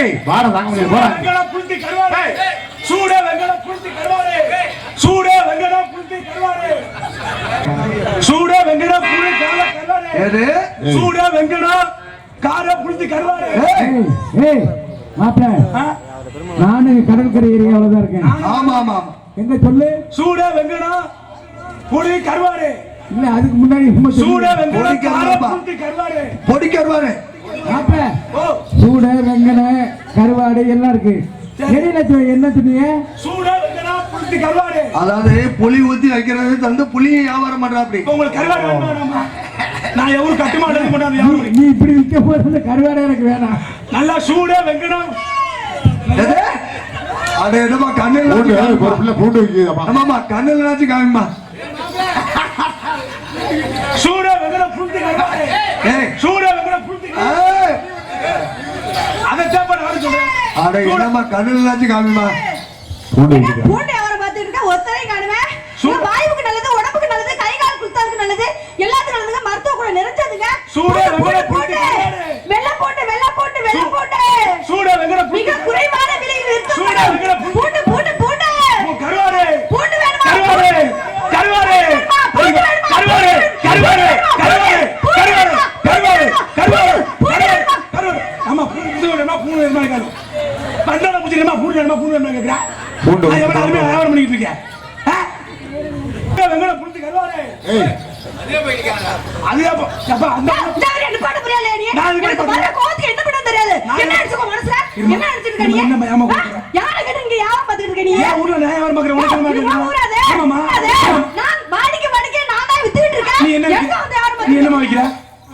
ஏய் வாடா தாங்க முடியாது போடா. வெங்கட புல்தி கருவாடே சூட வெங்கட புல்தி கருவாடே சூட வெங்கட புல்தி கருவாடே சூட வெங்கட புல்தி கருவாடே ஏது சூட வெங்கட கார புல்தி கருவாடே. ஏய் மாப்ள நானு கடற்கரை ஏரியாவுல தான் இருக்கேன். ஆமா ஆமா எங்க சொல்லு. சூட வெங்கட புலி கருவாடே. இல்ல அதுக்கு முன்னாடி சூட வெங்கட கார புல்தி கருவாடே. பொடி கருவாடே மாப்ள சூட வெங்கட கருவாடு எல்லாம் இருக்கு. என்ன சொன்னீங்க? சூட வெங்கட புல்தி கருவாடே. அதாவது புளி ஊத்தி வைக்கிறது தந்து புளி வியாபாரம் பண்றா. அப்படி உங்களுக்கு கருவாடு வேணுமா? நான் எவ்வளவு கட்டுமாடு பண்ணாது. நீ இப்படி விற்க போறது கருவாடே எனக்கு வேணாம். நல்லா சூட வெங்கடம். அட என்னமா கண்ணில் பூண்டு வைக்கிறமா? ஆமாமா கண்ணில் நாச்சு காமிமா. சூட வெங்கடம் புல்தி கருவாடே. ஏய் சூட வெங்கடம் புல்தி. அத தேப்ப நான் சொல்றேன். அட என்னமா கண்ணில் நாச்சு காமிமா. பூண்டு அவரை பார்த்துட்டு இருக்க ஒத்தரை காணுமே. வாயுக்கு நல்லது, உடம்புக்கு நல்லது, கை கால் குத்தாதுக்கு நல்லது, எல்லாத்துக்கும் நல்லதுங்க. மருத்துவ கூட நிறைஞ்சதுங்க. சூட வெங்கடம் புல்தி வெள்ள போட்டு வெள்ள போட்டு வெள்ள போட்டு சூட வெங்கடம் மிக குறைவான விலையில் விற்கும். சூட வெங்கடம் பூண்டு பூண்டு பூண்டு கருவாடே. பூண்டு வேணுமா? கருவாடே கருவாடே கருவாடே கருவாடே கருவாடே கருவாடே கருவாடே கருவாடே. ஆமா பூண்டு வேணுமா? பூண்டு வேணுமா கேக்குறேன். பண்டன பூச்சி வேணுமா? பூண்டு வேணுமா? பூண்டு வேணுமா கேக்குறேன். பூண்டு எவ்வளவு அருமையா வியாபாரம் பண்ணிட்டு இருக்கேன். வெங்கட புல்தி கருவாடே. ஏய் அதே போயிட்டாங்க. அதே அப்பா அந்த என்ன பாட புரியல நீ? நான் எனக்கு வர கோவத்துக்கு என்ன பண்ண தெரியாது. என்ன நினைச்சுக்க மனசுல? என்ன நினைச்சிட்டு இருக்க நீ? என்ன மயமா போறீங்க? யாரை கேட்டீங்க? யாரை பார்த்துட்டு இருக்க நீ? ஏன் ஊர்ல வியாபாரம் பார்க்கற உனக்கு என்ன கேக்குறீங்க? ஆமாமா. நான் வாடிக்கு நான் தான் வித்துட்டு இருக்கேன். நீ என்ன எங்க வந்து யாரை நீ என்ன வைக்கிற?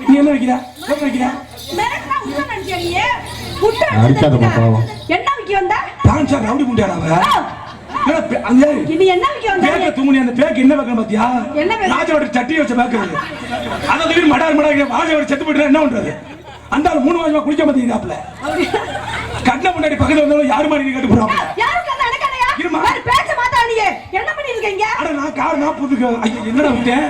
நீ என்ன வைக்கிற? என்ன வைக்கிற? மேலனா உள்ள நினைச்சியா நீ? புட்ட அடிச்சாத பாவம். என்ன விக்கி வந்த? டான்ஸ் ரவுடி முண்டியாடா அவ. அந்த நீ என்ன விக்கி வந்த? பேக்க தூங்குனி அந்த பேக்கு என்ன வைக்கணும் பாத்தியா? என்ன பேக்கு? ராஜாவோட சட்டி வச்ச பேக்கு அது. அத தூக்கி மடார் ராஜாவோட செத்து போயிட்டா என்ன பண்றது? அந்த ஆளு 3 மாசமா குளிக்க மாட்டேங்கிறாப்ல. கண்ண முன்னாடி பக்கத்துல வந்தவங்க யாரு மாதிரி கேட்டு போறாங்க. யாருக்கு அந்த அடக்கலையா? இருமா. வேற பேச்ச மாத்தா நீ. என்ன பண்ணி இருக்கீங்க? அட நான் கார் நான் புதுக்கு என்னடா விட்டேன்?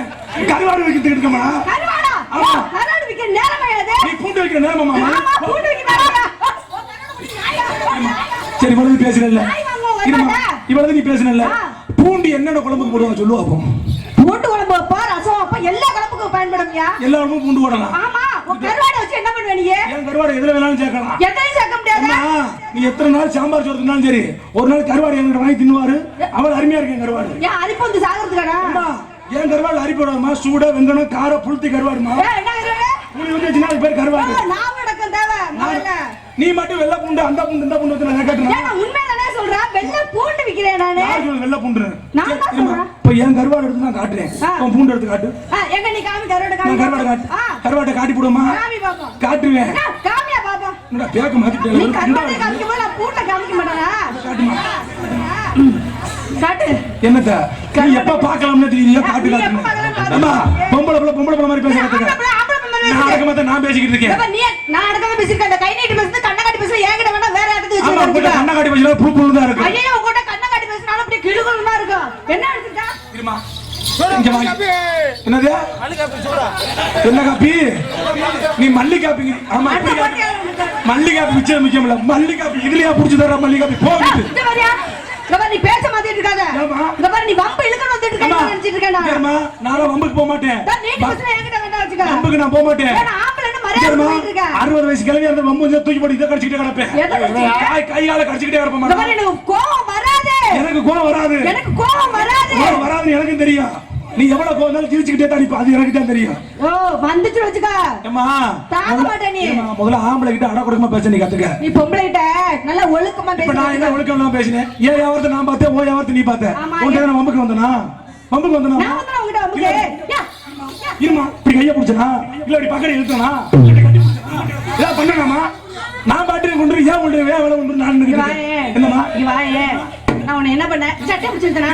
கருவாடு வைக்கிறதுக்கு இருக்கமா? கருவாடா? ஆமா. கருவாடு விக்க நேரமா இது? நீ பூண்டு வைக்கிற நேரமா மாமா? ஆமா பூண்டு விக்க நேரமா. சரி இவ்வளவு பேசுறல்ல. இவ்வளவு நீ பேசுனல்ல. பூண்டு என்னென்ன குழம்புக்கு போடுவாங்க சொல்லு அப்போ. பூண்டு குழம்பு அப்ப ரசம் அப்ப எல்லா குழம்புக்கும் பயன்படும்யா. எல்லா குழம்பும் பூண்டு போடலாம். ஆமா. கருவாடை வச்சு என்ன பண்ணுவ நீ? ஏன் கருவாடை எதுல வேணாலும் சேர்க்கலாம். எதையும் சேர்க்க முடியாது. நீ எத்தனை நாள் சாம்பார் சோறு தின்னாலும் சரி ஒரு நாள் கருவாடு என்கிட்ட வாங்கி தின்னுவாரு. அவள் அருமையா இருக்கேன் கருவாடு. ஏன் அரிப்பு வந்து சாகிறதுக்காடா? ஏன் கருவாடு அரிப்பு விடாமா? சூட வெங்கடம் கார புளுத்தி கருவாடுமா. என்ன கருவாடு? புளி வந்து வச்சுனா பேர் கருவாடு. நான் நடக்கும் தேவை. நீ மட்டும் வெள்ளை பூண்டு அந்த பூண்டு இந்த பூண்டு நான் கேட்டேன். நான் உண்மையாவே சொல்றேன். வெள்ளை பூண்டு விக்கிறேன் நானு. நான் சொல்ல வெள்ளை பூண்டு. நான் தான் சொல்றேன். இப்ப ஏன் கருவாடு எடுத்து நான் காட்டுறேன். உன் பூண்டு எடுத்து காட்டு. எங்க நீ காமி கருவாடு காமி. நான் கருவாடு காட்டு. கருவாடை காட்டி போடுமா? காமி பாப்போம். காட்டுவேன். காமியா பாப்போம். என்னடா பேக்க மாத்திட்டே. நீ கருவாடை காமிக்க போல நான் பூண்டை காமிக்க மாட்டேனா? காட்டுமா. காட்டு. என்னத? நீ எப்ப பார்க்கலாம்னு தெரியல காட்டு காட்டு. அம்மா பொம்பளை மாதிரி பேச கத்துக்க. நான் அடக்கமா நான் பேசிக்கிட்டு இருக்கேன். நீ நான் அடக்கமா பேசிட்டு அந்த கை நீட்டி பேசுறது கண்ண காட்டி பேசுற ஏங்கட வேணா வேற இடத்துல வச்சு. ஆமா உங்க கண்ண காட்டி பேசுறது புளு தான் இருக்கு. ஐயோ உங்க கண்ண காட்டி பேசுனாலும் அப்படியே கிளுகுளுனா இருக்கு. என்ன எடுத்துட்டா? இருமா. என்னது? என்ன காப்பி? நீ மல்லி காப்பி. ஆமா மல்லி காப்பி விச்ச முக்கியம் இல்ல. மல்லி காப்பி இதுலயா புடிச்சு தர மல்லி காப்பி போகுது. இந்த மாதிரியா? நீ பேச மாத்திட்டு இருக்காத. இந்த மாதிரி நீ வம்பு இழுக்கணும் வந்துட்டு இருக்க நினைச்சிட்டு இருக்கேனா? ஏமா நான் வம்புக்கு போக மாட்டேன். நீ பேசுற என்கிட்ட வேண்டாம் வச்சுக்க. வம்புக்கு நான் போக மாட்டேன். நான் ஆம்பளன்னு மரியாதை பண்ணிட்டு இருக்க. 60 வயசு கிழவி அந்த வம்பு தூக்கி போட்டு இத கடிச்சிட்டே கிடப்பேன். கையால கடிச்சிட்டே கிடப்பேன். இந்த மாதிரி எனக்கு கோவம் வராது. எனக்கு கோவம் வராது. எனக்கு கோவம் வராது. கோவம் வராது எனக்கு தெரியும். நீ எவ்வளவு கோவம் சிரிச்சுக்கிட்டே தான் நீ அது எனக்கு தான் தெரியும். ஓ வந்துச்சு வச்சுக்க. அம்மா தாங்க மாட்டே நீ. முதல்ல ஆம்பளை கிட்ட அடக்குடமா பேச நீ கத்துக்க. நீ பொம்பளை கிட்ட நல்லா ஒழுக்கமா பேசு. இப்ப நான் என்ன ஒழுக்கமா பேசினேன்? ஏன் யாவர்த்த நான் பார்த்தேன், ஓ யாவர்த்த நீ பார்த்த. உன்கிட்ட நான் வம்புக்கு வந்தனா? வம்புக்கு வந்தனா? நான் வந்தனா உன்கிட்ட வம்புக்கு. இருமா இப்படி கைய புடிச்சனா? இல்ல இப்படி பக்கத்துல இழுத்தனா? ஏதா பண்ணனாமா? நான் பாட்டு கொண்டு ஏன் கொண்டு வேற வேலை கொண்டு நான் நிக்கிறேன். என்னமா? நீ வாயே. நான் உன்னை என்ன பண்ண? சட்டை பிடிச்சிட்டனா?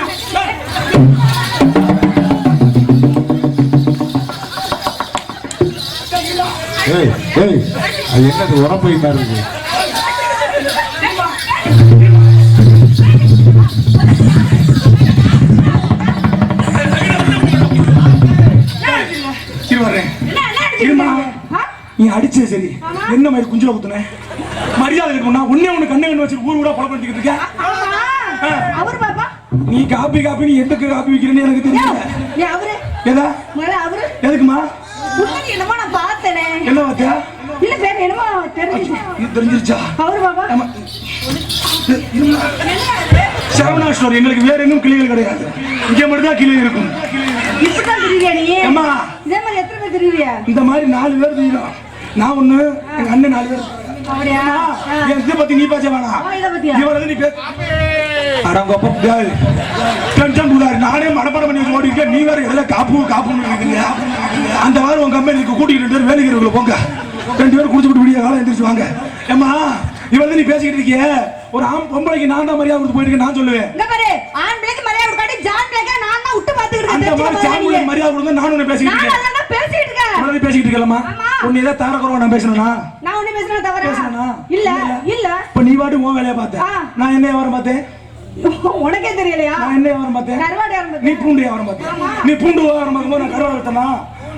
ஏய் ஏய் அது என்னது உரப்பை மாதிரி இருக்கு. நீ அடிச்சே சரி என்ன மாதிரி குஞ்சுல குத்துன மரியாதை இருக்கணும்னா ஒண்ணு கண்ணு வச்சு ஊர் ஊரா பழப்படுத்திக்கிட்டு இருக்க. அவரு பாப்பா நீ காப்பி நீ எதுக்கு காப்பி வைக்கிறேன்னு எனக்கு தெரியல. அவரு ஏதா அவரு எதுக்குமா முன்னாடி என்னமோ நான் பார்த்தேனே. என்ன பார்த்தியா? இல்ல பேர் என்னமோ தெரிஞ்சிருச்சா? அவரு பாப்பா சரவணா ஸ்டோர் எங்களுக்கு வேற எங்கும் கிளிகள் கிடையாது, இங்க மட்டும் தான் கிளி இருக்கும். இப்பதான் தெரியுறியா நீ? அம்மா இதே மாதிரி எத்தனை பேர் தெரியுறியா? இந்த மாதிரி 4 பேர் தெரியும். நான் ஒண்ணு, எங்க அண்ணன் 4 பேர். அப்படியா? இதை பத்தி நீ பேச வேணாம். இத பத்தியா? இவளது நீ பேச அடங்கப்ப கேள் டென்ஷன் குடாரு. நானே மனப்பாடம் பண்ணி ஓடி இருக்கேன், நீ வேற எல்லாம் காப்புன்னு இருக்கீங்க. அந்த வாரம் உங்க கம்பெனிக்கு கூட்டிட்டு 2 பேர் வேலைக்கு போங்க, 2 பேர் குடிச்சுட்டு விடிய காலம் எந்திரிச்சு வாங்க. ஏமா இவளது நீ பேசிக்கிட்டு இருக்கிய, ஒரு பொம்பளைக்கு நான் தான் மரியாதை கொடுத்து போயிட்டு நான் சொல்லுவேன். இந்த பாரு ஆண் பிள்ளைக்கு மரியாதை கொடுக்காட்டி ஜான் பிள்ளைக்கு நான் தான் விட்டு பாத்துக்கிட்டு அந்த மாதிரி சாமுல மரியாதை கொடுங்க. நான் உன்னை பேசிக்கிட்டு இருக்கேன். நான் அதான் பேசிட்டு இருக்கேன். உடனே பேசிக்கிட்டு இருக்கலமா? உன்னை ஏதா தவற குறவா நான் பேசணும்னா? நான் உன்னை பேசணும் தவறா? பேசணும்னா? இல்ல இப்ப நீ பாட்டு உன் வேலைய பார்த்த, நான் என்ன வியாபாரம் பார்த்தேன்? உனக்கே தெரியலையா? நான் என்ன வியாபாரம் பார்த்தேன்? கருவாடு வியாபாரம். நீ பூண்டு வியாபாரம் பார்த்த. நீ பூண்டு வியாபாரம் பார்க்கும்போது நான் கருவாடு வித்தனா?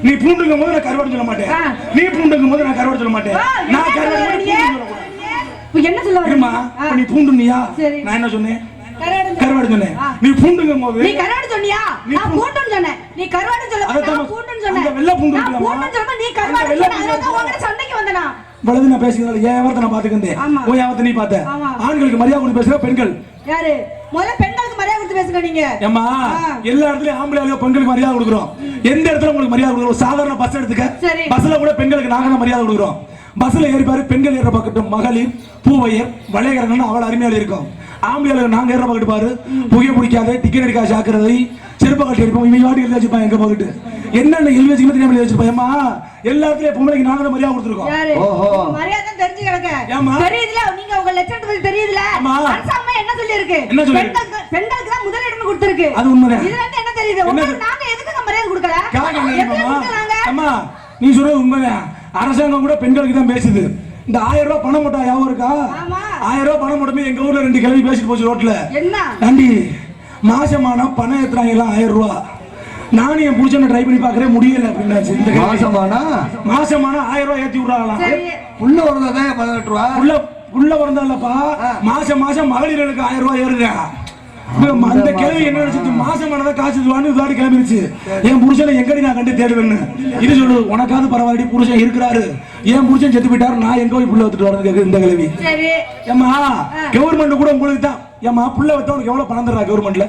நீ பூண்டுங்கும் போது நான் கருவாடு சொல்ல மாட்டேன். நீ பூண்டுங்கும் போது நான் கருவாடு சொல்ல மாட்டேன். நான் கருவாடு என்ன சொல்ல வரமா? நீ பூண்டுனியா? நான் என்ன சொன்னேன்? கருவாடு சொன்னேன். நீ பூண்டுங்கும் போது நீ கருவாடு சொன்னியா? நான் பூண்டுன்னு சொன்னேன். நீ கருவாடு சொல்ல நான் பூண்டுன்னு சொன்னேன். அந்த வெள்ள பூண்டு நான் பூண்டுன்னு சொல்ல நீ கருவாடு சொன்ன. அதனால உன்கிட்ட சண்டைக்கு வந்தனா? வலது நான் பேசிக்கிறேன். ஏன் வியாபாரத்தை நான் பாத்துக்கிட்டேன், உன் வியாபாரத்தை நீ பார்த்த. ஆண்களுக்கு மரியாதை கொடுத்து பேசுற பெண்கள் யாரு? முதல்ல பெண்களுக்கு மரியாதை கொடுத்து பேசுங்க நீங்க. ஏம்மா எல்லா இடத்துலயும் ஆம்பளைங்க பெண்களுக்கு மரியாதை கொடுக்குறோம். எந்த இடத்துல உங்களுக்கு மரியாதை கொடுக்குறோம்? சாதாரண பஸ் எடுத்துக்க, பஸ்ல கூட பெண்களுக்கு நாங்க தான் மரியாதை கொடுக்குறோம். பஸ்ல ஏறி பாரு, பெண்கள் ஏற பக்கட்டும் மகளிர் பூவையர் வளையகரங்கன்னு அவள் அருமையாக இருக்கும். ஆம்பளையாளர்கள் நாங்க ஏற பக்கத்து பாரு, புகையை பிடிக்காத டிக்கெட் எடுக்காத சாக்குறதை செருப்ப கட்டி எடுப்போம். இவங்க வாட்டி எழுதி வச்சுப்பான் எங்க பக்கத்து என்னென்ன எழுதி வச்சு தெரியாம எழுதி வச்சிருப்பா. ஏமா எல்லா இடத்துலயும் பொம்பளைக்கு நாங்க தான் மரியாதை கொடுத்துருக்கோம். மரியாதை தெரிஞ்சு கிடக்க தெரியுதுல, நீங்க உங்க லட்சணத்தை பத்தி தெரியுதுல. அரசாங்கம் என்ன சொல்லி இருக்கு? பெண்களுக்கு தான் முதலிடம் கொடுத்திருக்கு. அது உண்மைதான். இதுல இருந்து என்ன தெரியுது? நாங்க எதுக்கு மரியாதை கொடுக்கல? அம்மா நீ சொல்றது உண்மைதான். அரசாங்கம் கூட பெண்களுக்கு தான் பேசுது. இந்த 1000 ரூபாய் பணம் போட்டா யாவும் இருக்கா? 1000 ரூபாய் பணம் போட்டமே எங்க ஊர்ல 2 கிளவி பேசிட்டு போச்சு ரோட்ல. நண்டி மாசமான பணம் ஏத்துறாங்க எல்லாம் 1000 ரூபாய். நானும் என் புருஷனை ட்ரை பண்ணி பாக்குறேன், முடியல அப்படின்னாச்சு. இந்த மாசமான 1000 ரூபாய் ஏத்தி விடுறாங்களாம். உள்ள வரதான் 18 ரூபாய் உள்ள வரந்தாலப்பா. மாசம் மகளிர்களுக்கு 1000 ரூபாய் ஏறுங்க. அந்த கிழவி என்ன நினைச்சு மாசமானதான் காசு இதாடி கிளம்பிருச்சு. என் புருஷனை எங்கடி நான் கண்டு தேடுவேன்னு இது சொல்லு. உனக்காவது பரவாயில்ல, புருஷன் இருக்கிறாரு, என் புருஷன் செத்து போயிட்டாரு, நான் எங்க போய் புள்ள வச்சுட்டு வரது இந்த கிழவி. ஏமா கவர்மெண்ட் கூட உங்களுக்கு தான். ஏமா புள்ள வச்சா உனக்கு எவ்வளவு பணம் தர்றா கவர்மெண்ட்ல?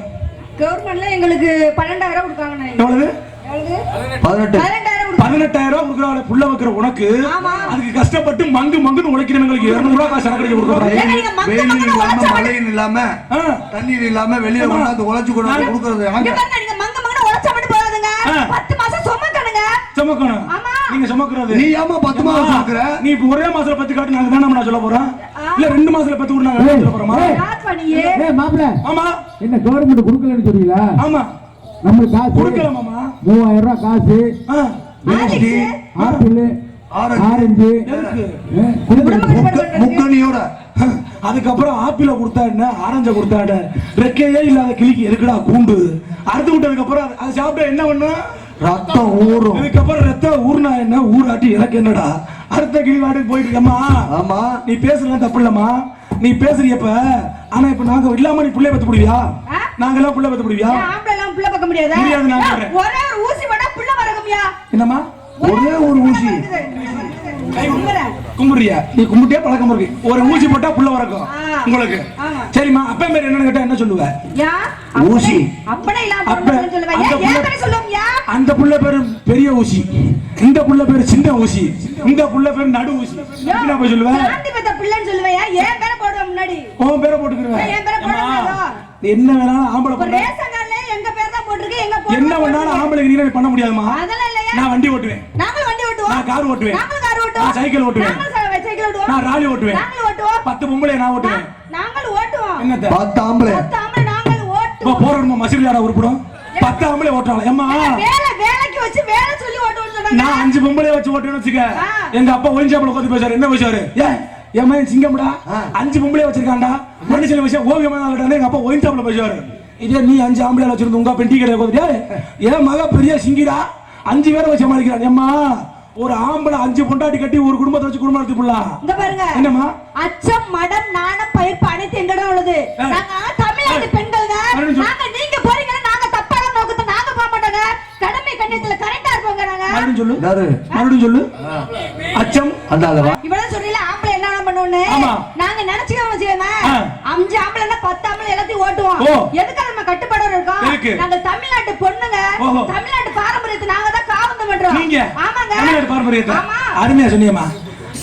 எங்களுக்கு 12000 கொடுக்காங்க. எவ்வளவு? 18000 கொடுக்குறாங்க. புள்ள வைக்கிற உனக்கு அதுக்கு கஷ்டப்பட்டு மங்குன்னு உழைக்கிறவங்களுக்கு 200 ரூபாய் காசு அடக்கடி கொடுக்குறாங்க. மழையும் இல்லாம தண்ணீர் இல்லாம வெளியே கொண்டாந்து உழைச்சு கொண்டாந்து கொடுக்கறது. சுமக்கணும். நீங்க சுமக்குறது. நீ ஏமா 10 மாசம் சுமக்குற? நீ இப்ப ஒரே மாசத்துல பத்து காட்டு நாங்க தான் நம்ம சொல்ல போறோம். இல்ல 2 மாசத்துல பத்து கூட நாங்க சொல்ல போறோமா? மாப்பிள ஆமா என்ன கவர்மெண்ட் கொடுக்கலன்னு சொல்றீங்களா? ஆமா நம்மளுக்கு காசு கொடுக்கல மாமா. 3000 ரூபாய் காசு, ஆப்பிள், ஆரஞ்சு முக்கணியோட. அதுக்கப்புறம் ஆப்பிள கொடுத்தா என்ன, ஆரஞ்ச கொடுத்தா என்ன? ரெக்கையே இல்லாத கிளிக்கு எதுக்குடா கூண்டு? அறுத்து விட்டதுக்கு அப்புறம் அது சாப்பிட்டா என்ன பண்ணும்? ரத்தம் ஊறும். இதுக்கப்புறம் ரத்தம் ஊர்னா என்ன, ஊராட்டி எனக்கு என்னடா? அடுத்த கிளி வாட்டுக்கு போயிட்டு இருக்கமா. ஆமா நீ பேசுறது தப்பு இல்லம்மா, நீ பேசுறியப்ப. ஆனா இப்ப நாங்க இல்லாம நீ புள்ளைய பத்து முடியா? நாங்க எல்லாம் புள்ள பத்த முடியா? புள்ள பக்க முடியாது. ஒரே ஒரு ஊசி போட்டா புள்ள வரகம்யா. என்னம்மா ஒரே ஒரு ஊசி? கும்பிடுறியா? நீ கும்பிட்டே பழக்கம் இருக்கு. ஒரு ஊசி போட்டா புள்ள வரக்கும் உங்களுக்கு. சரிம்மா அப்பா பேர் என்னன்னு கேட்டா என்ன சொல்லுவ? ஊசி. அந்த புள்ள பேரு பெரிய ஊசி, இந்த புள்ள பேரு சின்ன ஊசி, இந்த புள்ள பேரு நடு ஊசி. என்ன போய் சொல்லுவ? உன் பேரை போட்டுக்கிறேன். என்ன வேணாலும் ஆம்பளை என்ன வேணாலும் ஆம்பளை நீ பண்ண முடியாதுமா. நான் வண்டி ஓட்டுவேன், நான் கார் ஓட்டுவேன், நான் சைக்கிள் ஓட்டுவேன், நான் ராலி ஓட்டுவேன். 10 பொம்பளை நான் ஓட்டுவேன். என்னத்த 10 ஆம்பளை போறோம் மசிலியாரா உருப்படும். 10 ஆம்பளை ஓட்டுறாங்க. ஏம்மா நான் 5 பொம்பளை வச்சு ஓட்டுவேன்னு வச்சுக்க. எங்க அப்பா ஒயின்ஷாப்ல உட்காந்து பேசாரு. என்ன பேசாரு? ஏமா சிங்கம்டா 5 பொம்பளை வச்சிருக்காண்டா, மனுஷன் விஷயம் ஓவியமா தான். எங்க அப்பா ஒயின்ஷாப்ல பேசுவாரு. இதே நீ 5 ஆம்பளை வச்சிருந்து உங்க பெண் டீ கடை ஏன் மக பெரிய சிங்கிடா 5 பேரை வச்சு சமாளிக்கிறான். ஏம்மா ஒரு ஆம்பளை 5 பொண்டாட்டி கட்டி ஒரு குடும்பத்தை வச்சு குடும்பம் நடத்தி போடலாம். இங்க பாருங்க. என்னம்மா? அச்சம், மடம், நாணம், பயிர்ப்பு அனைத்து எங்கட உள்ளது. நாங்க தமிழ்நாட்டு பெண்கள்ங்க. நாங்க நீங்க போறீங்கன்னா நாங்க தப்பான நோக்கத்தை நாங்க போக மாட்டோங்க. கடமை கண்ணியத்துல கரெக்டா இருப்போங்க நாங்க. மறுபடியும் சொல்லு. மறுபடியும் சொல்லு. அச்சம் அந்தாலவா. இவ்வளவு சொல்லல ஆம்பளை என்ன பண்ணுவோன்னு நாங்க நினைச்சுக்கோங்க வச்சுக்கோங்க. 5 ஆம்பளைன்னா 10 ஆம்பளை எல்லாத்தையும் ஓட்டுவோம். எதுக்கு நம்ம கட்டுப்பாடோட இருக்கோம்? நாங்க தமிழ்நாட்டு பொண்ணுங்க. தமிழ்நாட்டு பாரம்பரியத்தை நாங்க தான் காவந்து பண்றோம். நீங்க ஆமாங்க. தமிழ்நாட்டு பாரம்பரியத்தை அருமையா சொன்னீங்கம்மா.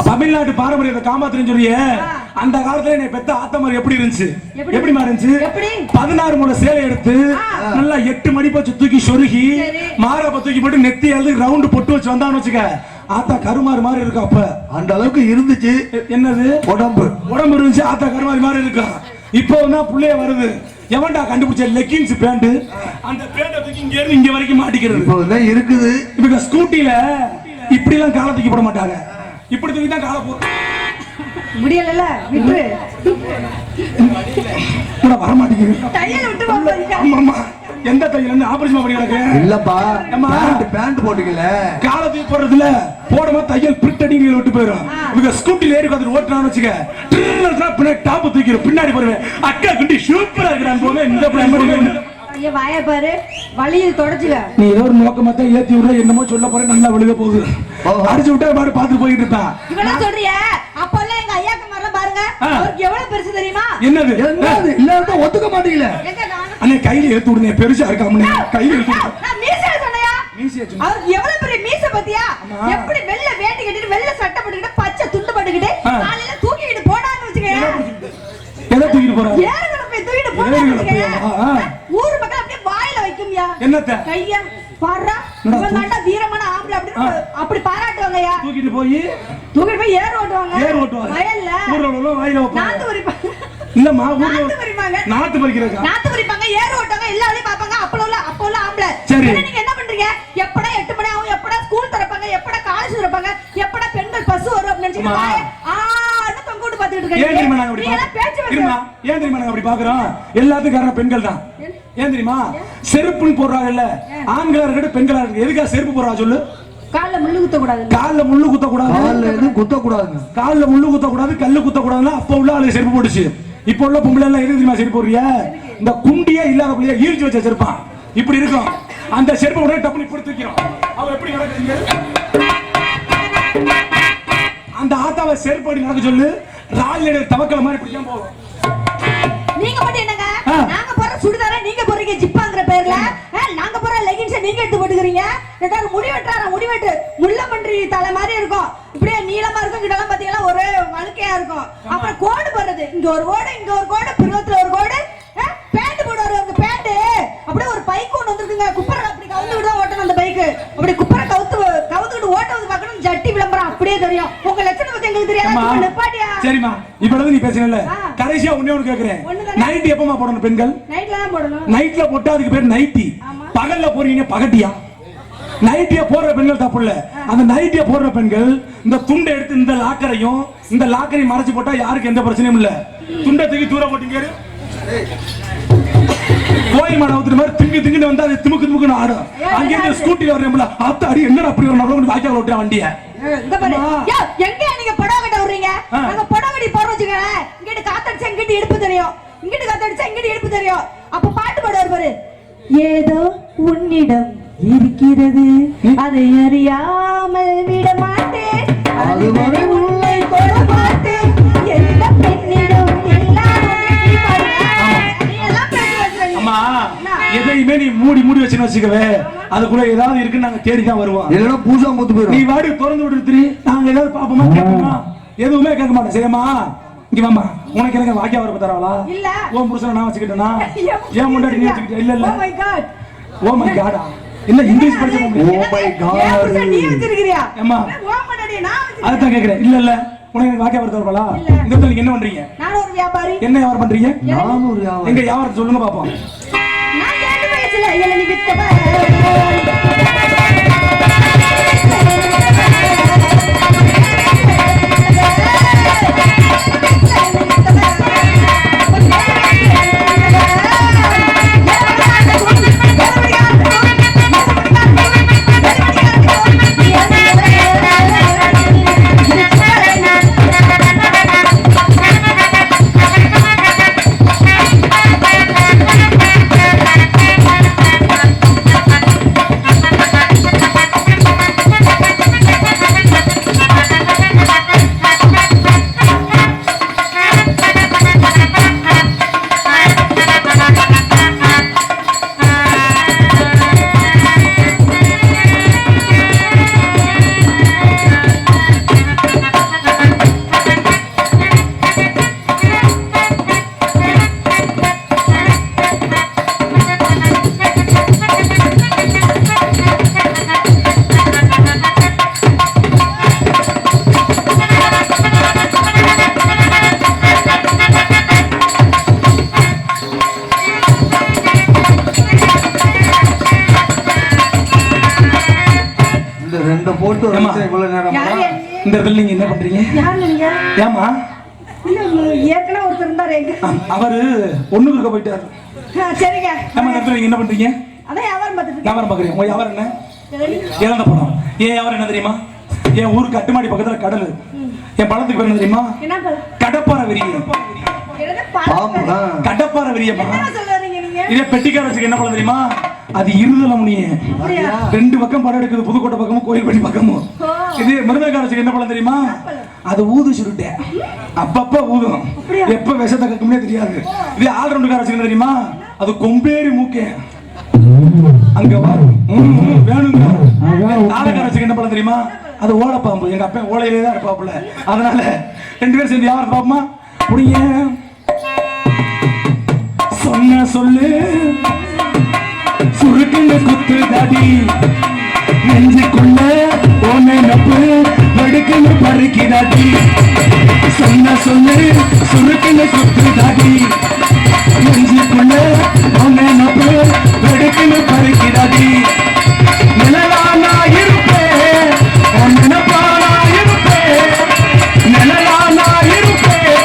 தமிழ்நாட்டு பாரம்பரியத்தை காமாத்துறேன்னு சொல்லியே, அந்த காலத்துல என்னை பெத்த ஆத்தமர் எப்படி இருந்துச்சு? எப்படி இருந்துச்சு? 16 முளை சேலை எடுத்து நல்லா 8 மணி போச்சு தூக்கி சொருகி மாரப்ப தூக்கி போட்டு நெத்தி எழுதி ரவுண்டு பொட்டு வச்சு வந்தான்னு வச்சுக்க, ஆத்தா கருமாறு மாதிரி இருக்கும். அப்ப அந்த அளவுக்கு இருந்துச்சு. என்னது? உடம்பு இருந்துச்சு. ஆத்தா கருமாறு மாதிரி இருக்கும். இப்போ தான் புள்ளைய வருது. எவன்டா கண்டுபிடிச்ச லெக்கின்ஸ் பேண்ட்? அந்த பேண்ட தூக்கி இங்க இருந்து இங்க வரைக்கும் மாட்டிக்கிறது இப்போ இருக்குது. இவங்க ஸ்கூட்டில இப்படி எல்லாம் காலை தூக்கி போட மாட்டாங்க. இப்படி தூக்கி தான் காலை போட்டு முடியல விட்டு கூட வர மாட்டேங்குது. தையல் விட்டு போறீங்க. ஆமாமா. எந்த தையல் வந்து ஆபரேஷன் பண்ணி கிடக்கு? இல்லப்பா, பேண்ட் போட்டுக்கல. காலை தூக்கி போடுறதுல போடுமா தையல் பிரிண்ட் அடிங்க விட்டு போயிடும். இவங்க ஸ்கூட்டில ஏறி வந்து ஓட்டுறான்னு வச்சுக்க, பின்னாடி டாப் தூக்கிடும். பின்னாடி போடுவேன். அக்கா குண்டி சூப்பரா இருக்கிறான்னு போக இந்த பிளான். ஐயா வாய பாரு, வலியில் தொடச்சுக்க. நீ ஏதோ ஒரு நோக்கமா தான் ஏத்தி விடுற, என்னமோ சொல்ல போற, நல்லா விழுக போகுது. அடிச்சு விட்டா பாரு பாத்து போயிட்டு இருப்பான். இவெல்லாம் சொல்றியா? அப்பெல்லாம் எங்க ஐயாக்கு மரம் பாருங்க, அவருக்கு எவ்வளவு பெருசு தெரியுமா? என்னது? இல்ல ஒத்துக்க மாட்டீங்களே. அண்ணே கையில எடுத்து விடுங்க, பெருசா இருக்காம கையில எடுத்து விடு. நான் மீசைய சொன்னையா? அவருக்கு எவ்வளவு பெரிய மீசை பத்தியா? எப்படி வெள்ளை வேட்டி கட்டிட்டு வெள்ளை சட்டை போட்டுக்கிட்டு பச்சை துண்டு போட்டுக்கிட்டு காலையில தூக்கிட்டு போடான்னு வச்சுக்க. எதை தூக்கிட்டு போறாங்க? ஏறுகளை போய் தூக்கிட்டு போடான்னு வச்சுக்க. ஊர் மக்கள் அப்படியே வாயில வைக்கும்யா. என்னத்த? கையா பாறா, இவன் தாண்டா வீரமான ஆம்பளை அப்படி பாராட்டுவாங்கயா. தூக்கிட்டு போய் ஏர் ஓட்டுவாங்க. வயல்ல ஊர்ல வாயில வைப்பாங்க. நாத்து பறிப்பாங்க. இல்லம்மா, ஊர்ல நாத்து பறிக்கிறாங்க. நாத்து பறிப்பாங்க, ஏர் ஓட்டுவாங்க, எல்லா வேலையும் பாப்பாங்க. அப்போ உள்ள ஆம்பளை. நீங்க என்ன பண்றீங்க? எப்படா 8 மணி ஆகும், எப்படா ஸ்கூல் திறப்பாங்க, எப்படா காலேஜ் திறப்பாங்க, எப்படா பெண்கள் பஸ் வரும் அப்படின்னு நினைச்சிட்டு தொங்க விட்டு பாத்துக்கிட்டு இருக்கீங்க. ஏன் தெரியுமா நாங்க அப்படி பாக்குறோம்? எல்லாத்துக்கும் காரணம் பெண்கள் தான். ஏன் தெரியுமா? செருப்புன்னு போடுறாங்கல்ல, ஆண்களா இருக்கட்டும் பெண்களா இருக்கட்டும், எதுக்காக செருப்பு போடுறா சொல்லு? கால்ல முள்ளு குத்த கூடாது. கால்ல முள்ளு குத்த கூடாது. கால்ல முள்ளு குத்த கூடாது, கல்லு குத்த கூடாதுன்னா அப்ப உள்ள ஆளு செருப்பு போட்டுச்சு. இப்ப உள்ள பொம்பளை எல்லாம் எதுக்கு தெரியுமா செருப்பு போடுறியா? இந்த குண்டியே இல்லாத பிள்ளைய ஈழ்ச்சி வச்ச செருப்பான் இப்படி இருக்கும். அந்த செருப்பு உடனே டப்புனு இப்படி தூக்கிறோம். அவ எப்படி நடக்குறீங்க? அந்த ஆத்தாவை செருப்பு அடி நடக்க சொல்லு. ராலில தவக்கல மாதிரி இப்படி தான் போகும். நீங்க மட்டும் என்னங்க? நாங்க போற சுடிதார நீங்க போறீங்க ஜிப்பாங்கற பேர்ல. நாங்க போற லெகின்ஸ் நீங்க எடுத்து போட்டுக்கறீங்க. ஏதாவது முடி வெட்டு முள்ளமன்றி தலை மாதிரி இருக்கும். இப்படியே நீளமா இருக்கும். இதெல்லாம் பாத்தீங்கன்னா ஒரே வழுக்கையா இருக்கும். அப்புறம் கோடு போடுறது, இங்க ஒரு கோடு, இங்க ஒரு கோடு, பிறவத்துல ஒரு கோடு. பேண்ட் போடுவாரு. அந்த பேண்ட் அப்படியே ஒரு பைக் ஒன்று வந்துருக்குங்க. குப்பரை அப்படி கவுந்துக்கிட்டு தான் ஓட்டணும். அந்த பைக்கு அப்படி குப்பரை கவுத்துக்கிட்டு ஓட்டுறது பார்க்கணும். ஜட்டி விளம்பரம் அப்படியே தெரியும். உங்க லட்சணம் பத்தி எங்களுக்கு தெரியாது. நிப்பாட்டியா? சரிம்மா, இப்ப நீ பேசுறல, கடைசியா ஒண்ணு கேக்குறேன். நைட் எப்பமா போடணும் பெண்கள்? நைட்ல தான் போடணும். நைட்ல போட்டா அதுக்கு பேர் நைட்டி. பகல்ல போறீங்க பகட்டியா? நைட்டிய போடுற பெண்கள் தப்பு இல்ல. அந்த நைட்டிய போடுற பெண்கள் இந்த துண்டை எடுத்து இந்த லாக்கரையும் மறைச்சு போட்டா யாருக்கு எந்த பிரச்சனையும் இல்ல. துண்டை தூக்கி தூர போட்டீங்க. கோயில் மாட ஊத்துற மாதிரி திங்கு வந்தா அது திமுக்கு ஆடும். அங்க இருந்து ஸ்கூட்டில வரேன்ல, அத்த அடி என்னடா அப்படி ஒரு நபர் வாய்க்கால ஓட்டுற வண்டிய. இங்க பாரு. எங்க நீங்க படம் கட்ட வர்றீங்க? நாங்க படம் கட்டி போற வச்சுக்கங்க. இங்கிட்டு காத்தடிச்சா இங்கிட்டு இடுப்பு தெரியும். இங்கிட்டு காத்தடிச்சா இங்கிட்டு இடுப்பு தெரியும். அப்ப பாட்டு பாடுவார் பாரு. ஏதோ உன்னிடம் இருக்கிறது, அதை அறியாமல் விட மாட்டேன், அதுவரை உள்ளே தொட மாட்டேன், எந்த பெண்ணிடம் எதையுமே நீ மூடி வச்சுன்னு வச்சுக்கவே, அதுக்குள்ள ஏதாவது இருக்குன்னு நாங்க தேடி தான் வருவோம். இல்லைன்னா பூசா மூத்து போயிடும். நீ வாடி திறந்து விடுறீ, நாங்க ஏதாவது பாப்போமா கேட்போமா? எதுவுமே கேட்க மாட்டோம். சரியாமா? இங்க வாமா. உனக்கு எனக்கு வாக்கியா வரப்ப தரவாளா? இல்ல. ஓ புருஷனை நான் வச்சுக்கிட்டேனா? ஏன் முன்னாடி நீ வச்சுக்கிட்ட? இல்ல. Oh my god. Oh my காடா? இல்ல இங்கிலீஷ் படிச்ச முடியும். Oh my god. நீ வச்சிருக்கிறியா? அம்மா. ஓ முன்னாடி நான் வச்சிருக்கேன். அதான் கேக்குறேன். இல்ல. உனக்கு வாக்கியா வரப்ப தரவாளா? இந்த இடத்துல நீங்க என்ன பண்றீங்க? நான் ஒரு வியாபாரி. என்ன வியாபாரம் பண்றீங்க? நான் ஒரு வியாபாரி. எங்க வியாபாரம் சொல்லுங்க பாப்போம். நான் கேட்டு பேசல. இல்ல நீ வித்தவ. கொடுத்து ஏம்மா? இவ்வளவு நேரம் யாரு? இந்த இடத்துல நீங்க என்ன பண்றீங்க? யாரு நீங்க? ஏமா இல்ல, ஏற்கனவே ஒருத்தர் இருந்தாரு எங்க? அவரு ஒண்ணுக்கு இருக்க போயிட்டாரு. சரிங்க. ஏமா இந்த இடத்துல நீங்க என்ன பண்றீங்க? அதான் வியாபாரம் பார்த்துட்டு வியாபாரம் பாக்குறீங்க. உங்க வியாபாரம் என்ன? இருக்கேன். இழந்த பணம். ஏன் வியாபாரம் என்ன தெரியுமா? என் ஊருக்கு கட்டுமாடி பக்கத்துல கடல். என் பழத்துக்கு பேர் என்ன தெரியுமா? என்ன பழம்? கடப்பாறை விரியம். என்னது பாம்பு பழம்? தான். கடப்பாறை விரியமா? என்ன சொல்றீங்க நீங்க? இதே பெட்டிக்கார வச்சுக்க என்ன பழம் தெரியுமா? அது இருதலமுனிய. அப்படியா? 2 பக்கம் படம் எடுக்குது, புதுக்கோட்டை பக்கமும் கோயில்பட்டி பக்கமும். ஓ. இது மிருதக்கார வச்சுக்க என்ன பழம் தெரியுமா? அது ஊது சுருட்டை. அப்பப்ப ஊதும். அப்படியா? எப்ப விஷத்தை கக்கும்னே தெரியாது. இது ஆல்ரவுண்டுக்கார வச்சுக்க தெரியுமா? அது கொம்பேரி மூக்கே. அங்க வா. வேணுங்க. தாளக்கார வச்சுக்க என்ன பழம் தெரியுமா? அது ஓலைப்பாம்பு. எங்க அப்பா ஓலையிலே தான் இருப்பாப்புல. அதனால 2 பேரும் சேர்ந்து யாரும் பாப்போமா? புடிங்க. சொன்ன சொல்லு சுருக்குன்னு குத்து தாடி நெஞ்சுக்குள்ள ஓனை நப்பு வெடுக்குன்னு பறிக்கிறாடி. சொன்ன சொல்லு சுருக்குன்னு குத்து தாடி நெஞ்சுக்குள்ள ஓனை நப்பு வெடுக்குன்னு பறிக்கிறாடி. நிழலானா இருப்பேன் நினைப்பானா இருப்பேன் நிழலானா இருப்பேன்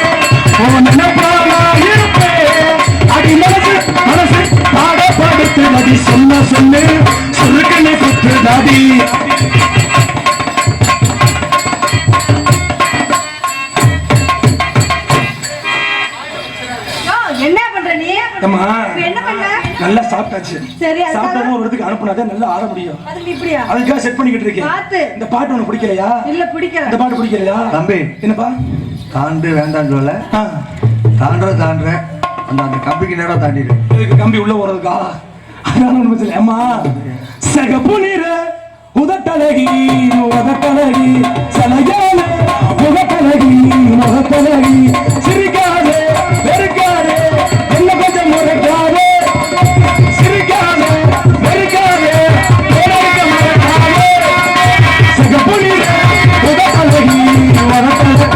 ஓ நினைப்பானா இருப்பேன் அடி மனசு மனசு பாடப்படுத்துவதி சொன்ன சொல்லு சுருக்கனை குத்துதாடி. யோ, என்ன பண்ற நீ? அம்மா இப்ப என்ன பண்ண? நல்லா சாப்பிட்டாச்சு. சரி, அதுக்காக? சாப்பிட்டா ஒரு இடத்துக்கு அனுப்புனாதான் நல்லா ஆட முடியும். அதுக்கு இப்படியா? அதுக்காக செட் பண்ணிக்கிட்டு இருக்கேன். பாத்து. இந்த பாட்டு உனக்கு பிடிக்கலையா? இல்ல பிடிக்கல. இந்த பாட்டு பிடிக்கலையா? தம்பி என்னப்பா? தாண்டு வேண்டான்னு சொல்ல ஆ, தாண்டுற அந்த கம்பிக்கு நேரம் தாண்டிடு. இதுக்கு கம்பி உள்ள போறதுக்கா? அதனால ஒண்ணு பிரச்சனை இல்லை. அம்மா சகப்பு நிற உதட்டழகி உதட்டழகி சலகால முகத்தழகி முகத்தழகி சிரிக்காதே வெறுக்காதே என்ன கொஞ்சம் முறைக்காதே சிரிக்காதே வெறுக்காதே போராட்ட மறக்காதே சகப்பு நிற உதட்டழகி உதட்டழகி.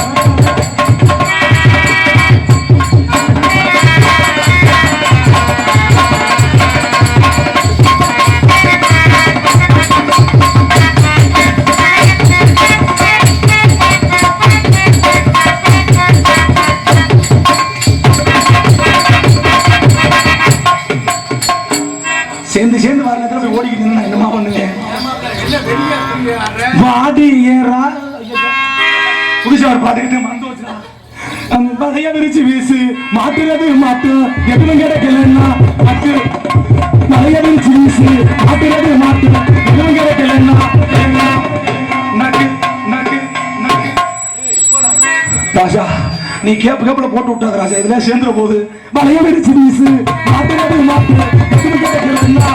சேர்ந்து சேர்ந்து வர நேரத்துல போய் ஓடிக்கிட்டு இருந்தா என்னமா பண்ணுவேன்? வாடி ஏறா புதுசா ஒரு பாட்டுக்கிட்டு மறந்து வச்சுடா. வலைய விரிச்சு வீசு மாட்டுறது மாட்டு எதுவும் கிடைக்கலன்னா மாட்டு வலைய விரிச்சு வீசு மாட்டுறது மாட்டு எதுவும் கிடைக்கலன்னா நக்கு நக்கு நக்கு. ராஜா நீ கேப்ல போட்டு விட்டாத ராஜா, இதுல சேர்ந்துற போது வலைய விரிச்சு வீசு மாட்டுறது மாட்டு எதுவும் கிடைக்கலன்னா.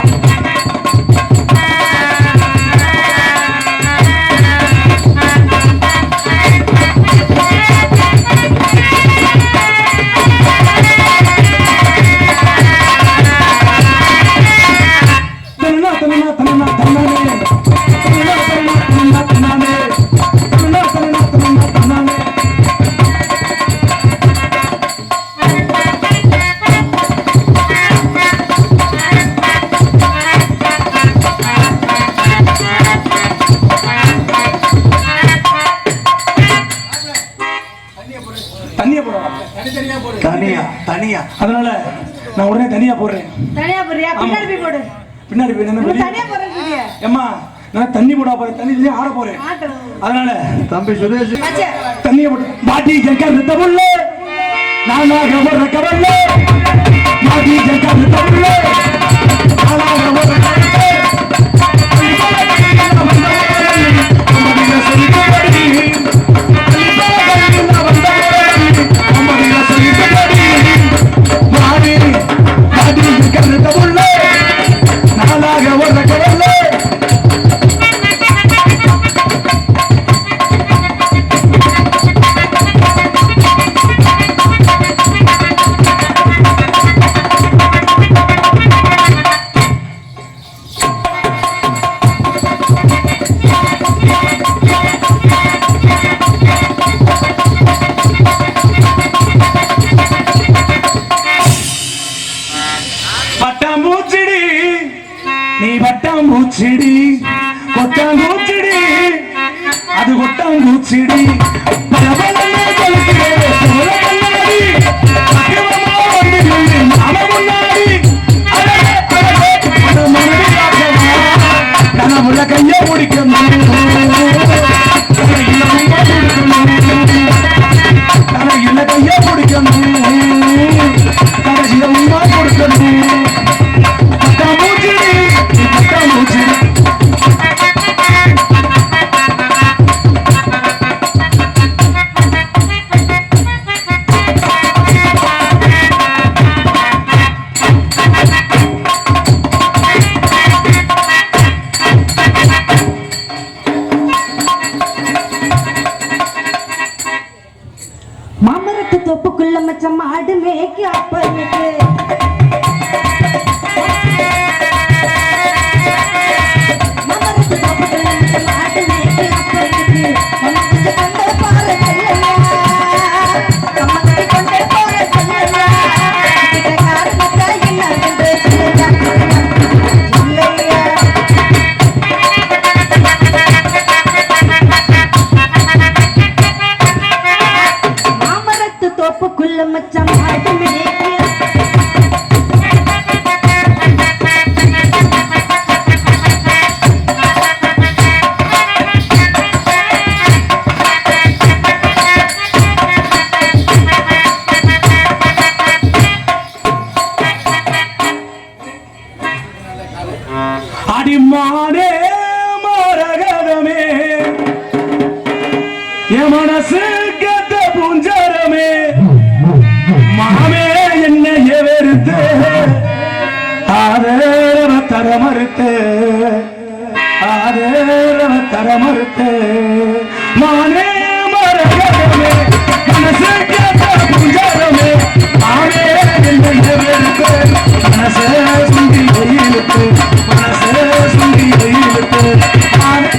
தனியா அதனால நான் உடனே தனியா போடுறேன். தனியா போறியா? பின்னாடி போய் போடு. பின்னாடி போய் நீ என்ன தனியா போறேன்னு ஏம்மா நான் தண்ணி போட போறேன், தண்ணி ஆட போறேன். அதனால தம்பி சுரேஷ் தண்ணியை போட்டு பாட்டி ஜங்கர் தபுல்ல நானாக ஒரு கவல்ல பாட்டி ஜங்கர் தபுல்ல நானாக ஒரு கவல்ல பட்டாம்பூச்சிடி நீ பட்டாம்பூச்சிடி கொட்டாம்பூச்சிடி பூச்சிடி பலபலன்னு கொலுக்குதே சோழ கண்ணாடி பக்குவமா வந்து நில்லு மாம முன்னாடி அழகே அழகே ஒரு மனதி ராசமா கனவுல கைய முடிக்கணும் கனவுல கைய முடிக்கணும் கடைசியில உமா கொடுக்கணும் பட்டாமூச்சிடி பட்டாமூச்சிடி மாமரத்து தோப்புக்குள்ள மச்சம் மாடு மேய்க்கு அப்பனுக்கு மாமரத்து தோப்புக்குள்ள மச்சம் மாடு மேய்க்கு அப்பனுக்கு கம்மக்குட்டி கொண்டே போற செல்லம்மா கம்மக்குட்டி கொண்டே போற செல்லம்மா கிட்டக்காரனுக்கா என்ன என்று சொல்லையா மாமரத்து தோப்புக்குள்ள மச்சம் மாடு மேய்க்கு அடிமானே மரகதமே என் மனசு கெட்ட பூஞ்சரமே மாமே என்னைய வெறுத்து ஆதரவ தர மறுத்து ஆதரவ தர மறுத்து மானே மரகதமே மனசு கெட்ட பூஞ்சரமே மாமே என்னைய வெறுத்து மனசே சுண்டி வெயிலுக்கு மனசே சுண்டி வெயிலுக்கு மானே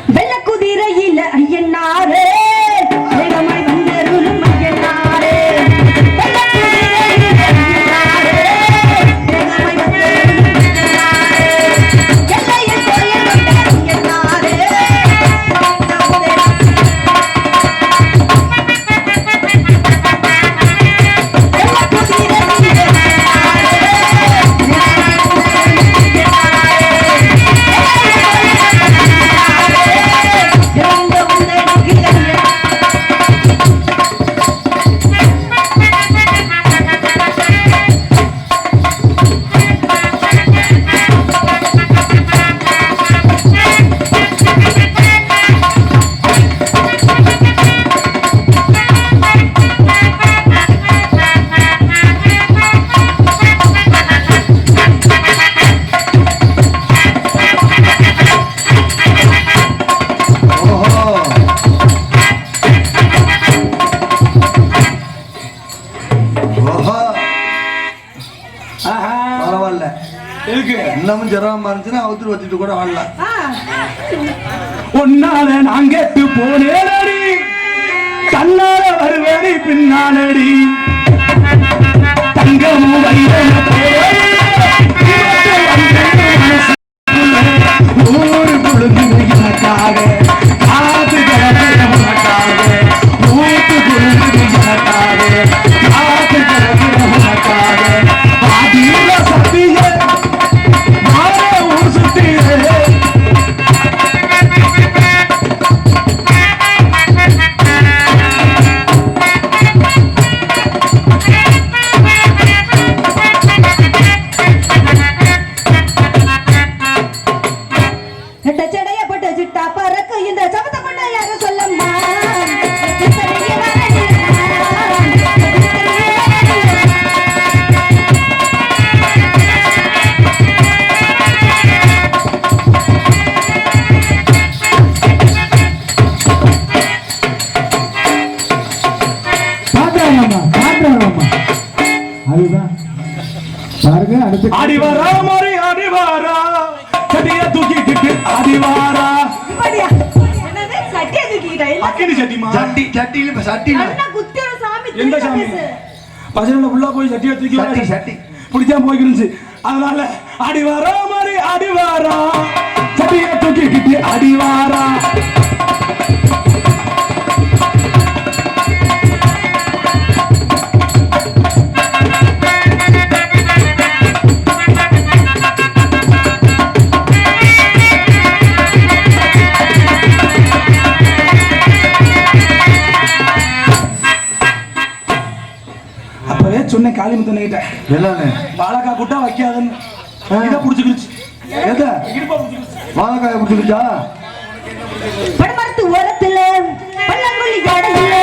வெள்ளக்குதிரையில ஐயனாரே வேகமாய் வந்தருளும் ஐயனாரே வெள்ளக்குதிரையில ஐயனாரே வேகமாய் வந்தருளும் ஐயனாரே எல்லையில் கோயில் கொண்ட ஐயனாரே பரவாயில்ல இருக்கு இன்னமும் ஜெரமா இருந்துச்சுன்னா அவுத்து வச்சுட்டு கூட வாழலாம். ஒன்னால நான் கேட்டு போனேனடி தன்னால வருவேனி பின்னாலடி தங்கமும் வைரம ஊரு குழுந்து எனக்காக காத்து கிடக்கிற உனக்காக ஊத்து குழுந்து எனக்காக காத்து கிடக்கிற உனக்காக பாதியில சத்திய மாற ஊர் சுத்திய அதுதான் பாருங்க அடுத்து அடிவாரா மாறி அடிவாரா சட்டிய தூக்கிக்கிட்டு அடிவாரா என்னது சட்டிய தூக்கிக்கிட்டா அக்கினி சட்டிமா சட்டி சட்டியில சட்டி அண்ணா குத்திர சாமி எந்த சாமி பஜனைல உள்ள போய் சட்டிய தூக்கி சட்டி சட்டி பிடிச்சா போய்க்கிருந்துச்சு அதனால அடிவாரா மாறி அடிவாரா சட்டிய தூக்கிக்கிட்டு அடிவாரா சொன்ன காளி முத்தன்கிட்ட எல்லாமே வாழைக்காய் கூட்டா வைக்காதுன்னு இதை புடிச்சுக்கிடுச்சு எத வாழைக்காய புடிச்சுக்கிச்சா படமரத்து ஓரத்துல பள்ளங்குழி கடையில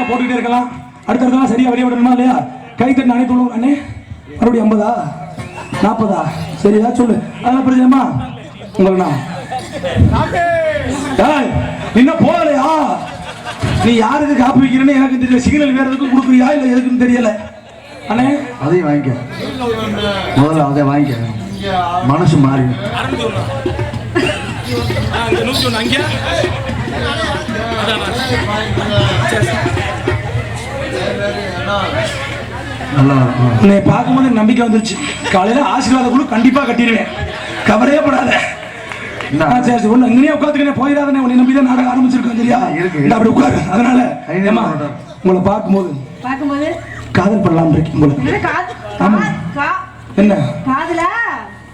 போட்டுக்கிட்டே இருக்கலாம் அடுத்தடுத்தா சரியா வெளியே விடணுமா இல்லையா கைத்தட்டு அனைத்து அண்ணே மறுபடியும் 50 40 சரியா சொல்லு அதெல்லாம் பிரச்சனைமா உங்களுக்கு இன்னும் போகலையா நீ யாருக்கு காப்பி வைக்கிறேன்னு எனக்கு தெரியல சிக்னல் வேற எதுக்கும் கொடுக்குறியா இல்ல எதுக்குன்னு தெரியல அண்ணே அதையும் வாங்கிக்க முதல்ல அதை வாங்கிக்க மனசு மாறி நல்லா இருக்கும் உன்னை பார்க்கும்போது நம்பிக்கை வந்துருச்சு காலையில ஆசீர்வாத குழு கண்டிப்பா கட்டிடுவேன் கவலையே படாத சரி ஒண்ணு இங்கேயே உட்காந்துக்கினே போயிடாதே உன்னை நம்பிதான் நாடகம் ஆரம்பிச்சிருக்கோம் சரியா இருக்கு அப்படி உட்காரு அதனால உங்களை பார்க்கும்போது காதல் பண்ணலாம் இருக்கு உங்களுக்கு என்ன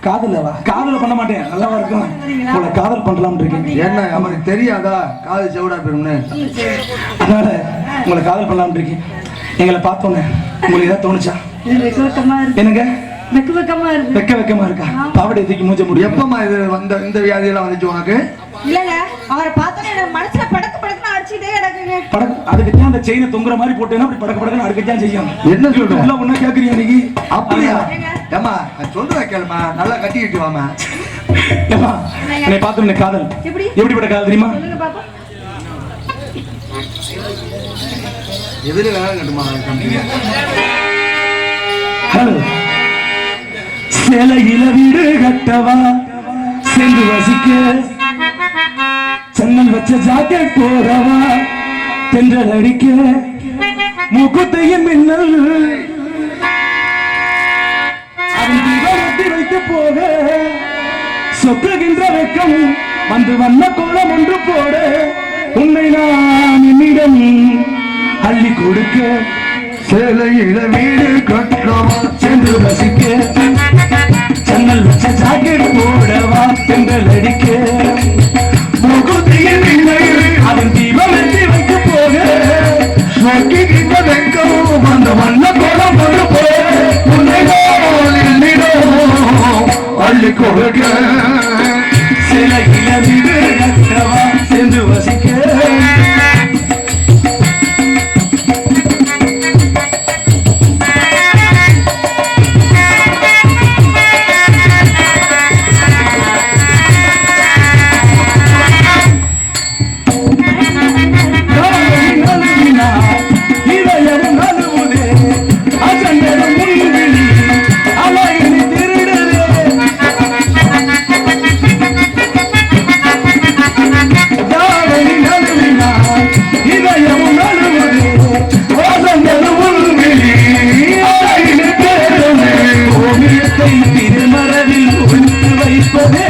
காதலவா காதல பண்ண மாட்டேன் நல்லாவா இருக்கும் உங்களை காதல் பண்ணலாம் இருக்கேன் என்ன அவனுக்கு தெரியாதா காதல் செவிடா பெரும்னு அதனால உங்களை காதல் பண்ணலாம் இருக்கேன் எங்களை பார்த்தோன்னே உங்களுக்கு ஏதாவது தோணுச்சா என்னங்க வெக்கமா இருக்கா பாவடை தூக்கி மூஞ்ச முடியும் எப்பமா இது இந்த வியாதியெல்லாம் வந்துச்சு உனக்கு இல்லங்க அவரை பார்த்தோன்னே எனக்கு மனசுல படக்கு படக்குன்னு அடிச்சிட்டே கிடக்குங்க அதுக்கு தான் அந்த செயினை தொங்குற மாதிரி போட்டேன்னா அப்படி படக்கு படக்குன்னு அடிக்கத்தான் செய்யும் என்ன சொல்ற உள்ள ஒண்ணா கேக்குறீங்க இன்னைக்கு அப்படியா ஏமா சொல்ற கேளுமா நல்லா கட்டிக்கிட்டு வாமா ஏமா என்னை பார்த்தோன்னே காதல் எப்படிப்பட்ட காதல் தெரியுமா சொல்லுங்க பாப்பா எதிர வேலை கட்டுமா சிலையில வீடு கட்டவா சென்று வசிக்க சென்னல் வச்ச ஜாக்கெட் போடவா தென்றல் அடிக்க முகத்தையும் மின்னல் அதன் தீபத்தை வைத்து போக சொக்குகின்ற வெக்கம் வந்து வண்ண கோலம் ஒன்று போட உன்னை நான் என்னிடம் அள்ளி கொடுக்க சேலையில வீடு கட்டவா சென்று ரசிக்க சென்னல் வச்ச ஜாக்கெட் போடவா தென்றல் அடிக்க முகத்தையும் மின்னல் அதன் தீபம் வெற்றி வைத்து போக சொக்கிக்கின்ற வெக்கம் அந்த வண்ண கோலம் ஒன்று போட உன்னை நான் என்னிடம் அள்ளி கொடுக்க சிலையில வீடு கட்டவா சென்று வசிக்க திருமரவில் ஒழித்து வைப்பதே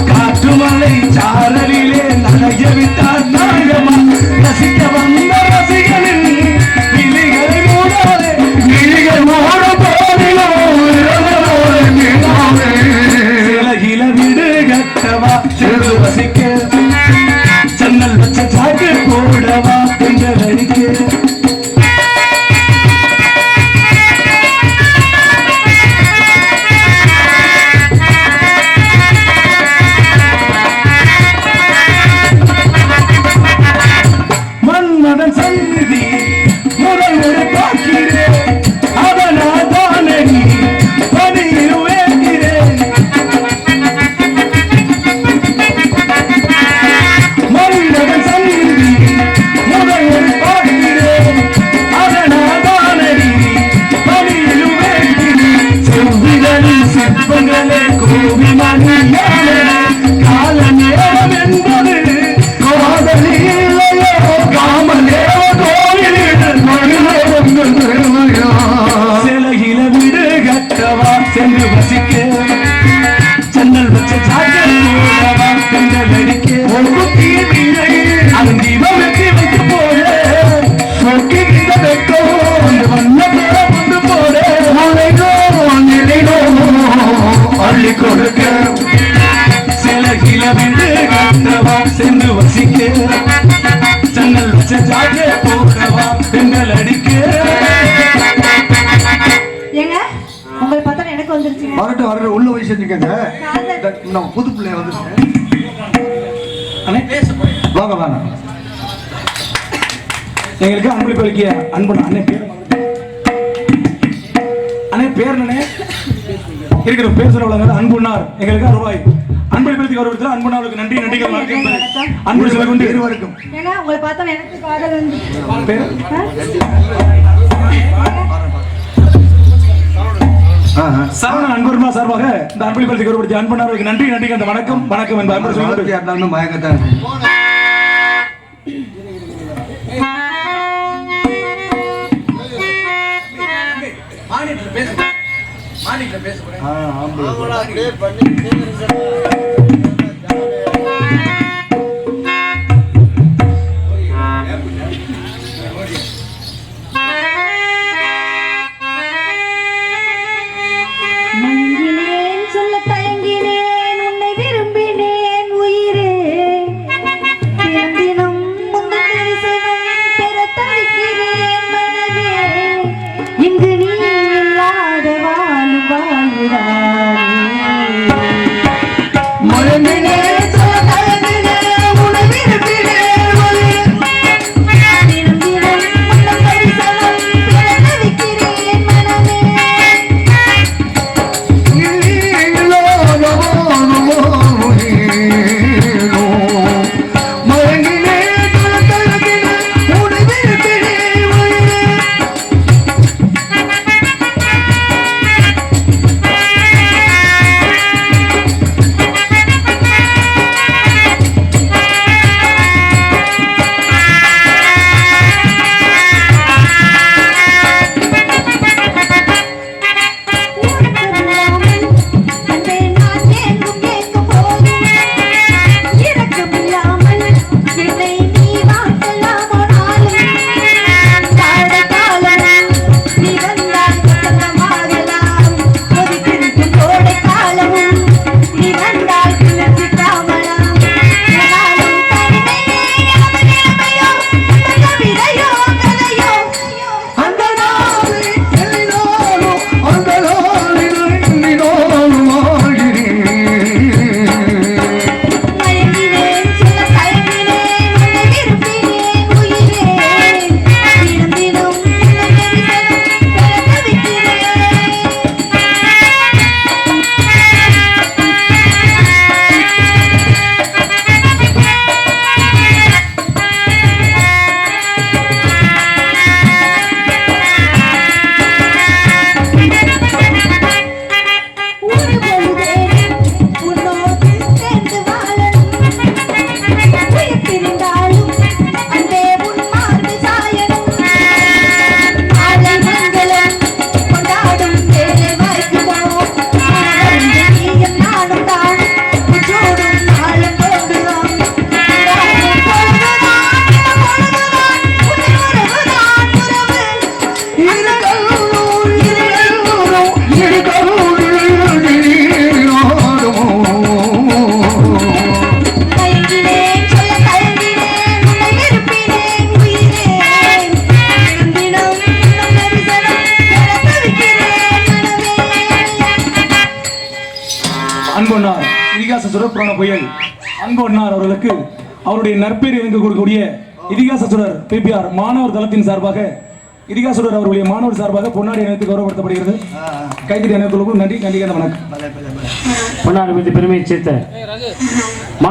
காற்று மலை சாரலிலே நனைய விட்டார் நாயமா ரசிக்க வந்த ரசிகனின் விழிகளை மூடாதே விழிகள் மூட சிலகில வீடு கட்டவா சென்று வசிக்க சென்னல் வச்ச சாக்கு போடவா பெண்கள் அடிக்க மன்மதன் சந்நிதி முதல் முறை பார்க்கிறேன் அதனாதானே பணியில் வேண்டிறேன் மன்மதன் சந்நிதி முதல் முறை பார்க்கிறேன் அதனாதானே பணியில் வேண்டிறேன் செவ்விகளின் சிற்பங்களே கோவி மணியானே கால நேரம் என்பது சிலையில வீடு கட்டவா சென்று வசிக்க சென்னல் வச்ச சாக்கல் போடவா பெண்கள் அடிக்க அதன் தீபம் வெற்றி வைத்து போட சொக்கிக்கிட்ட வெக்கம் வண்ண பேர கொண்டு போட அள்ளி கொடுக்க சிலையில வீடு கட்டவா சென்று வசிக்க சென்னல் வச்ச சாக்கல் போடவா பெண்கள் அடிக்க ஏங்க உங்களை பார்த்தா எனக்கு வந்துருச்சுங்க. வரட்டும் உள்ள வயசு செஞ்சுக்கங்க. நம்ம புது பிள்ளைய வந்துருச்சு. வாங்க வாங்க. எங்களுக்கு அன்பளிப்பு அளிக்கிய அன்பு அண்ணே பேர் அண்ணே பேர் அண்ணே இருக்கிற பேர் சொல்ல அன்புனார் எங்களுக்கு ரூபாய் அன்பளிப்பு கௌரவத்தில் அன்புனாருக்கு நன்றி நன்றிகள் அன்பு சொல்ல கொண்டு இருவருக்கும் ஏங்க உங்களை பார்த்தா எனக்கு காதல் வந்து பேர் சரவணன் அன்புமா சார்பாக இந்த அன்பளிப்பு கௌரவப்படுத்திய அன்புனாருக்கு நன்றி நன்றிகள் அந்த வணக்கம் வணக்கம் என்பது அன்பு சொல்ல இருந்தாலும் மயக்கத்தான் மயங்கினேன் சொல்ல தயங்கினேன் உன்னை விரும்பினேன் உயிரே தினம் தினம் முந்தன் தரிசனம் பெற தவிக்கிறேன் மனமே இங்கு நீ இல்லாத வாழும் வாழ்கிறாரே மயங்கினேன் சொல்ல தயங்கினேன் அன்பொன்னார் இதிகாச சுரப்புராண புயல் அன்பொன்னார் அவர்களுக்கு அவருடைய நற்பெயர் எனக்கு கொடுக்கக்கூடிய இதிகாச சுரர் பிபிஆர் மாணவர் தளத்தின் சார்பாக இதிகாச சுரர் அவருடைய மாணவர் சார்பாக பொன்னாடி அணிவித்து கௌரவப்படுத்தப்படுகிறது. கைத்தறி அனைவருக்கும் நன்றி. நன்றி. வணக்கம். பொன்னாடி பெருமையை சேர்த்த